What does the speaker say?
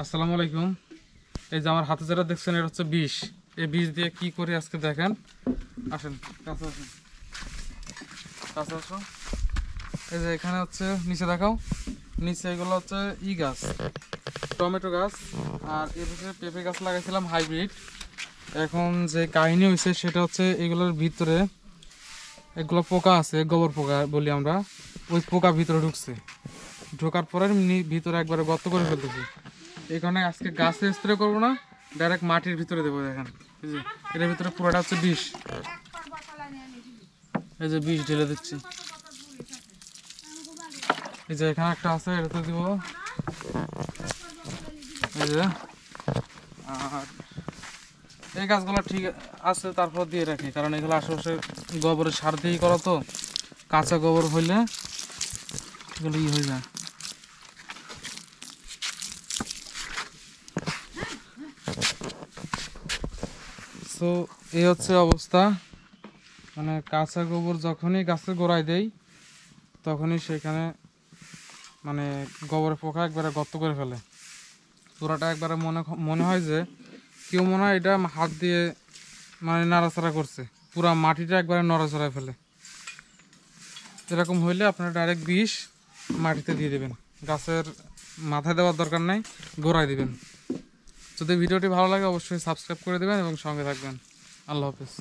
আসসালামু আলাইকুম। এই যে আমার হাতে যেটা দেখছেন এটা হচ্ছে বিষ। এই বিষ দিয়ে কি করে আজকে দেখেন। আসেন কাছে আসেন, কাছে আসো। এই যে এখানে হচ্ছে নিচে দেখাও, নিচে এগুলো হচ্ছে গাছ, টমেটো গাছ, আর এর ভিতরে পেঁপে গাছ লাগাইছিলাম হাইব্রিড। এখন যে কাহিনী হয়েছে সেটা হচ্ছে এগুলোর ভিতরে এগুলো পোকা আছে, গোবর পোকা বলি আমরা। ওই পোকা ভিতরে ঢুকছে, ঢোকার পরে ভিতরে একবারে গর্ত করে ফেলতেছি। এই কারণে আজকে গাছে স্প্রে করবো না, ডাইরেক্ট মাটির ভিতরে দেবো। দেখেন এই যে এটার ভিতরে পুরোটা হচ্ছে বিষ। এই যে বিষ ঢেলে দিচ্ছি। এই যে এখানে একটা আছে, এটাতে দিব। এই যে আর এই গাছগুলো ঠিক আছে, তারপর দিয়ে রাখি, কারণ এগুলো আশেপাশে গোবরের সার দিয়েই করা তো। কাঁচা গোবর হইলে এগুলো হয়ে যায়। সো এই হচ্ছে অবস্থা, মানে কাঁচা গোবর যখনই গাছের গোড়ায় দেই তখনই সেখানে মানে গোবরের পোকা একবারে গর্ত করে ফেলে। পুরাটা একবারে মনে হয় যে কেউ মনে হয় এটা হাত দিয়ে মানে নাড়াচাড়া করছে, পুরা মাটিটা একবারে নড়াচড়ায় ফেলে। এরকম হইলে আপনারা ডাইরেক্ট বিষ মাটিতে দিয়ে দেবেন, গাছের মাথায় দেওয়ার দরকার নাই, গোড়ায় দিবেন। যদি ভিডিওটি ভালো লাগে অবশ্যই সাবস্ক্রাইব করে দেবেন এবং সঙ্গে থাকবেন। আল্লাহ হাফেজ।